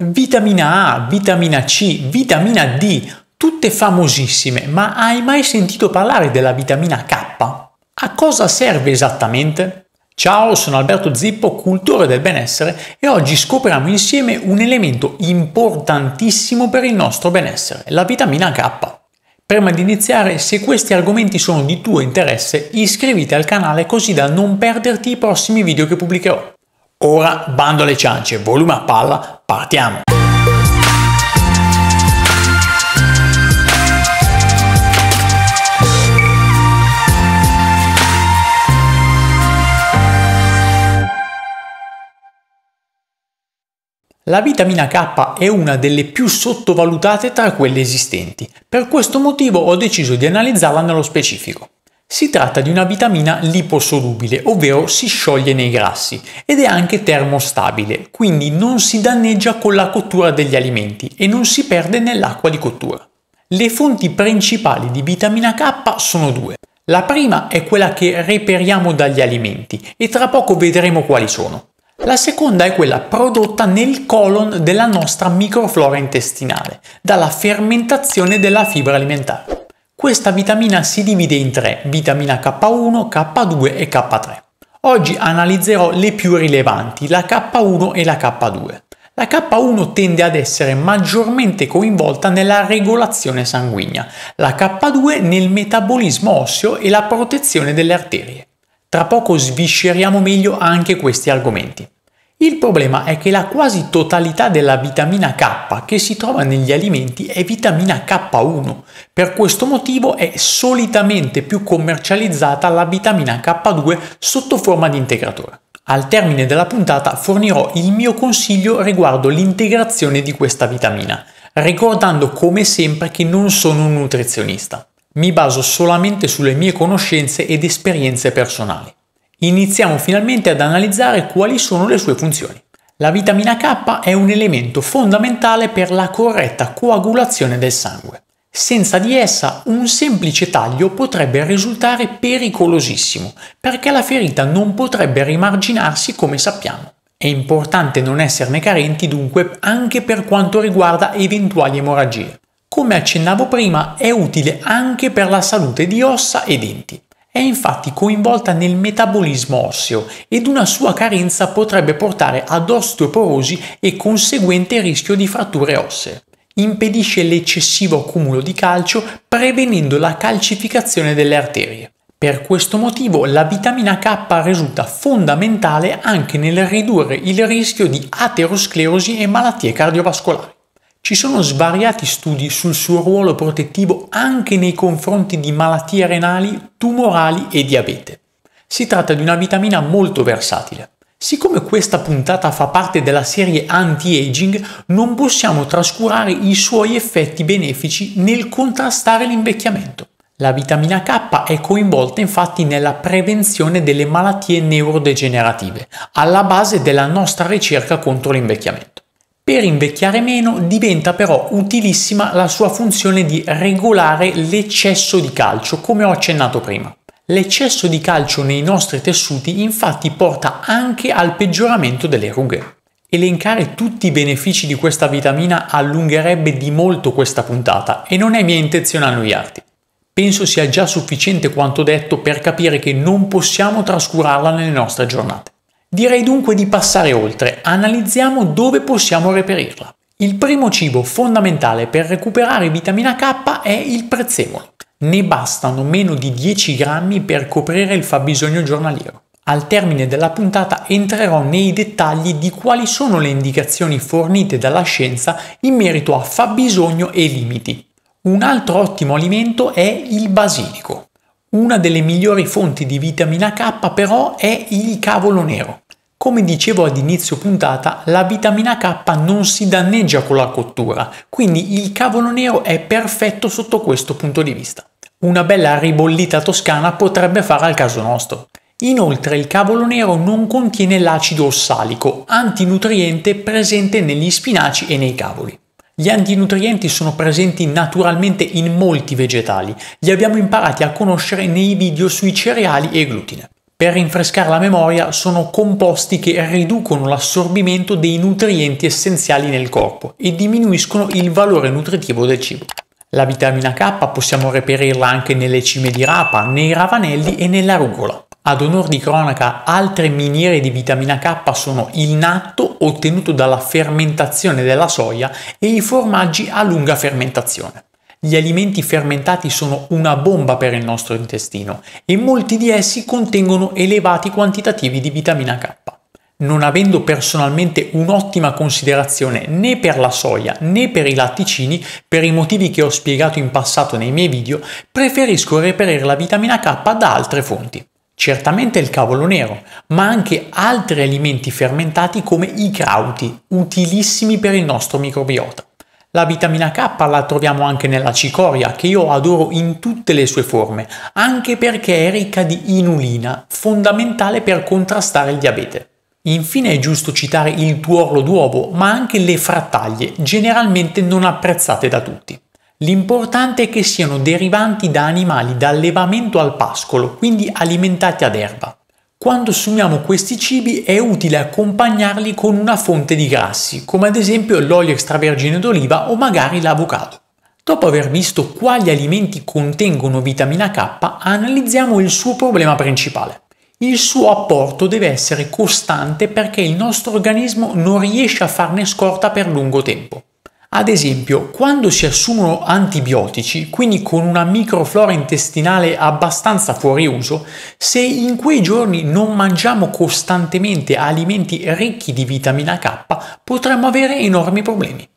Vitamina A, vitamina C, vitamina D, tutte famosissime, ma hai mai sentito parlare della vitamina K? A cosa serve esattamente? Ciao, sono Alberto Zippo, cultore del benessere, e oggi scopriamo insieme un elemento importantissimo per il nostro benessere, la vitamina K. Prima di iniziare, se questi argomenti sono di tuo interesse, iscriviti al canale così da non perderti i prossimi video che pubblicherò. Ora, bando alle ciance, volume a palla, partiamo! La vitamina K è una delle più sottovalutate tra quelle esistenti. Per questo motivo ho deciso di analizzarla nello specifico. Si tratta di una vitamina liposolubile, ovvero si scioglie nei grassi, ed è anche termostabile, quindi non si danneggia con la cottura degli alimenti e non si perde nell'acqua di cottura. Le fonti principali di vitamina K sono due. La prima è quella che reperiamo dagli alimenti e tra poco vedremo quali sono. La seconda è quella prodotta nel colon della nostra microflora intestinale, dalla fermentazione della fibra alimentare. Questa vitamina si divide in tre, vitamina K1, K2 e K3. Oggi analizzerò le più rilevanti, la K1 e la K2. La K1 tende ad essere maggiormente coinvolta nella regolazione sanguigna, la K2 nel metabolismo osseo e la protezione delle arterie. Tra poco svisceriamo meglio anche questi argomenti. Il problema è che la quasi totalità della vitamina K che si trova negli alimenti è vitamina K1. Per questo motivo è solitamente più commercializzata la vitamina K2 sotto forma di integratore. Al termine della puntata fornirò il mio consiglio riguardo l'integrazione di questa vitamina, ricordando come sempre che non sono un nutrizionista. Mi baso solamente sulle mie conoscenze ed esperienze personali. Iniziamo finalmente ad analizzare quali sono le sue funzioni. La vitamina K è un elemento fondamentale per la corretta coagulazione del sangue. Senza di essa, un semplice taglio potrebbe risultare pericolosissimo, perché la ferita non potrebbe rimarginarsi come sappiamo. È importante non esserne carenti dunque anche per quanto riguarda eventuali emorragie. Come accennavo prima, è utile anche per la salute di ossa e denti. È infatti coinvolta nel metabolismo osseo ed una sua carenza potrebbe portare ad osteoporosi e conseguente rischio di fratture ossee. Impedisce l'eccessivo accumulo di calcio prevenendo la calcificazione delle arterie. Per questo motivo la vitamina K risulta fondamentale anche nel ridurre il rischio di aterosclerosi e malattie cardiovascolari. Ci sono svariati studi sul suo ruolo protettivo anche nei confronti di malattie renali, tumorali e diabete. Si tratta di una vitamina molto versatile. Siccome questa puntata fa parte della serie anti-aging, non possiamo trascurare i suoi effetti benefici nel contrastare l'invecchiamento. La vitamina K è coinvolta infatti nella prevenzione delle malattie neurodegenerative, alla base della nostra ricerca contro l'invecchiamento. Per invecchiare meno diventa però utilissima la sua funzione di regolare l'eccesso di calcio, come ho accennato prima. L'eccesso di calcio nei nostri tessuti infatti porta anche al peggioramento delle rughe. Elencare tutti i benefici di questa vitamina allungherebbe di molto questa puntata e non è mia intenzione annoiarti. Penso sia già sufficiente quanto detto per capire che non possiamo trascurarla nelle nostre giornate. Direi dunque di passare oltre, analizziamo dove possiamo reperirla. Il primo cibo fondamentale per recuperare vitamina K è il prezzemolo. Ne bastano meno di 10 grammi per coprire il fabbisogno giornaliero. Al termine della puntata entrerò nei dettagli di quali sono le indicazioni fornite dalla scienza in merito a fabbisogno e limiti. Un altro ottimo alimento è il basilico. Una delle migliori fonti di vitamina K però è il cavolo nero. Come dicevo ad inizio puntata, la vitamina K non si danneggia con la cottura, quindi il cavolo nero è perfetto sotto questo punto di vista. Una bella ribollita toscana potrebbe fare al caso nostro. Inoltre il cavolo nero non contiene l'acido ossalico, antinutriente presente negli spinaci e nei cavoli. Gli antinutrienti sono presenti naturalmente in molti vegetali, li abbiamo imparati a conoscere nei video sui cereali e glutine. Per rinfrescare la memoria, sono composti che riducono l'assorbimento dei nutrienti essenziali nel corpo e diminuiscono il valore nutritivo del cibo. La vitamina K possiamo reperirla anche nelle cime di rapa, nei ravanelli e nella rucola. Ad onor di cronaca, altre miniere di vitamina K sono il natto ottenuto dalla fermentazione della soia e i formaggi a lunga fermentazione. Gli alimenti fermentati sono una bomba per il nostro intestino e molti di essi contengono elevati quantitativi di vitamina K. Non avendo personalmente un'ottima considerazione né per la soia né per i latticini, per i motivi che ho spiegato in passato nei miei video, preferisco reperire la vitamina K da altre fonti. Certamente il cavolo nero, ma anche altri alimenti fermentati come i crauti, utilissimi per il nostro microbiota. La vitamina K la troviamo anche nella cicoria, che io adoro in tutte le sue forme, anche perché è ricca di inulina, fondamentale per contrastare il diabete. Infine è giusto citare il tuorlo d'uovo, ma anche le frattaglie, generalmente non apprezzate da tutti. L'importante è che siano derivanti da animali da allevamento al pascolo, quindi alimentati ad erba. Quando assumiamo questi cibi è utile accompagnarli con una fonte di grassi, come ad esempio l'olio extravergine d'oliva o magari l'avocado. Dopo aver visto quali alimenti contengono vitamina K, analizziamo il suo problema principale. Il suo apporto deve essere costante perché il nostro organismo non riesce a farne scorta per lungo tempo. Ad esempio, quando si assumono antibiotici, quindi con una microflora intestinale abbastanza fuori uso, se in quei giorni non mangiamo costantemente alimenti ricchi di vitamina K, potremmo avere enormi problemi.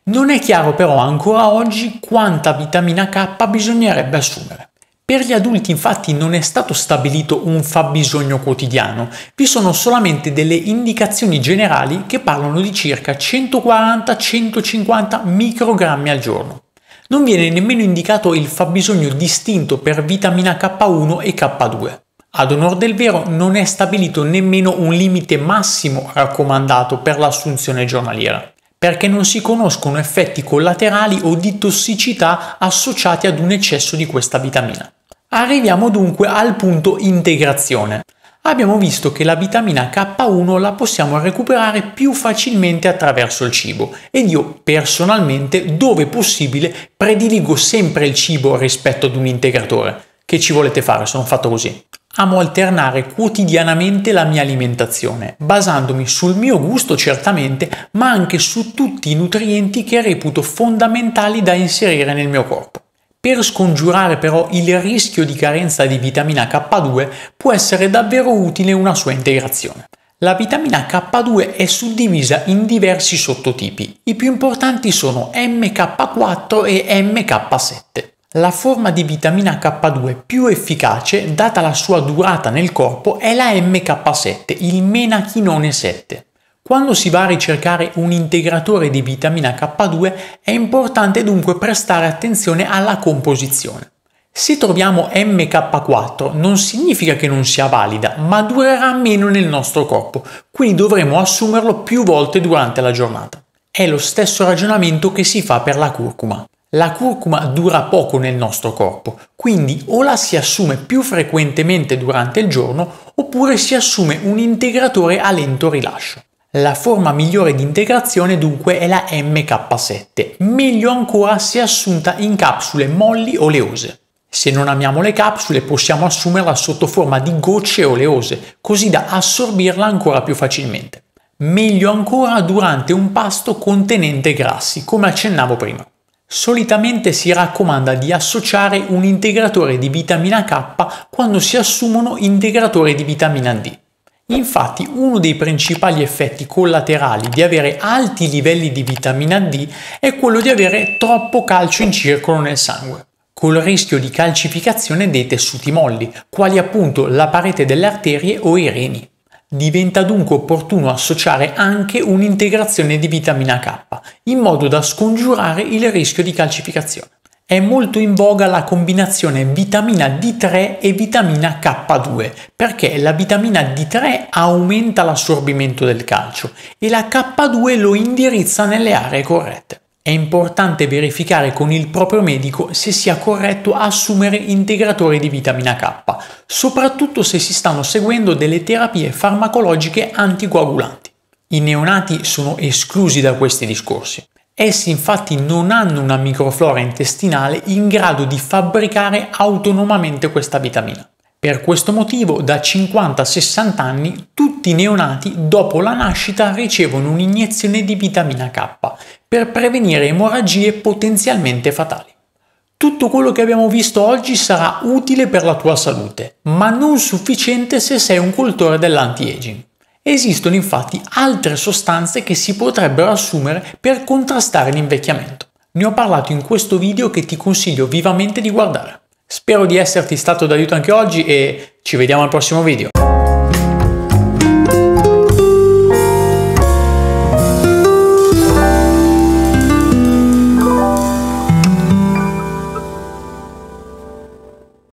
Non è chiaro però ancora oggi quanta vitamina K bisognerebbe assumere. Per gli adulti infatti non è stato stabilito un fabbisogno quotidiano, vi sono solamente delle indicazioni generali che parlano di circa 140-150 microgrammi al giorno. Non viene nemmeno indicato il fabbisogno distinto per vitamina K1 e K2. Ad onor del vero non è stabilito nemmeno un limite massimo raccomandato per l'assunzione giornaliera, perché non si conoscono effetti collaterali o di tossicità associati ad un eccesso di questa vitamina. Arriviamo dunque al punto integrazione. Abbiamo visto che la vitamina K1 la possiamo recuperare più facilmente attraverso il cibo ed io personalmente, dove possibile, prediligo sempre il cibo rispetto ad un integratore. Che ci volete fare? Sono fatto così. Amo alternare quotidianamente la mia alimentazione, basandomi sul mio gusto certamente, ma anche su tutti i nutrienti che reputo fondamentali da inserire nel mio corpo. Per scongiurare però il rischio di carenza di vitamina K2 può essere davvero utile una sua integrazione. La vitamina K2 è suddivisa in diversi sottotipi, i più importanti sono MK4 e MK7. La forma di vitamina K2 più efficace, data la sua durata nel corpo, è la MK7, il menachinone 7. Quando si va a ricercare un integratore di vitamina K2 è importante dunque prestare attenzione alla composizione. Se troviamo MK4 non significa che non sia valida, ma durerà meno nel nostro corpo, quindi dovremo assumerlo più volte durante la giornata. È lo stesso ragionamento che si fa per la curcuma. La curcuma dura poco nel nostro corpo, quindi o la si assume più frequentemente durante il giorno oppure si assume un integratore a lento rilascio. La forma migliore di integrazione dunque è la MK7, meglio ancora se assunta in capsule molli oleose. Se non amiamo le capsule possiamo assumerla sotto forma di gocce oleose, così da assorbirla ancora più facilmente. Meglio ancora durante un pasto contenente grassi, come accennavo prima. Solitamente si raccomanda di associare un integratore di vitamina K quando si assumono integratori di vitamina D. Infatti, uno dei principali effetti collaterali di avere alti livelli di vitamina D è quello di avere troppo calcio in circolo nel sangue, col rischio di calcificazione dei tessuti molli, quali appunto la parete delle arterie o i reni. Diventa dunque opportuno associare anche un'integrazione di vitamina K, in modo da scongiurare il rischio di calcificazione. È molto in voga la combinazione vitamina D3 e vitamina K2, perché la vitamina D3 aumenta l'assorbimento del calcio e la K2 lo indirizza nelle aree corrette. È importante verificare con il proprio medico se sia corretto assumere integratori di vitamina K, soprattutto se si stanno seguendo delle terapie farmacologiche anticoagulanti. I neonati sono esclusi da questi discorsi. Essi infatti non hanno una microflora intestinale in grado di fabbricare autonomamente questa vitamina. Per questo motivo, da 50 a 60 anni, tutti i neonati dopo la nascita ricevono un'iniezione di vitamina K per prevenire emorragie potenzialmente fatali. Tutto quello che abbiamo visto oggi sarà utile per la tua salute, ma non sufficiente se sei un cultore dell'anti-aging. Esistono infatti altre sostanze che si potrebbero assumere per contrastare l'invecchiamento. Ne ho parlato in questo video che ti consiglio vivamente di guardare. Spero di esserti stato d'aiuto anche oggi e ci vediamo al prossimo video.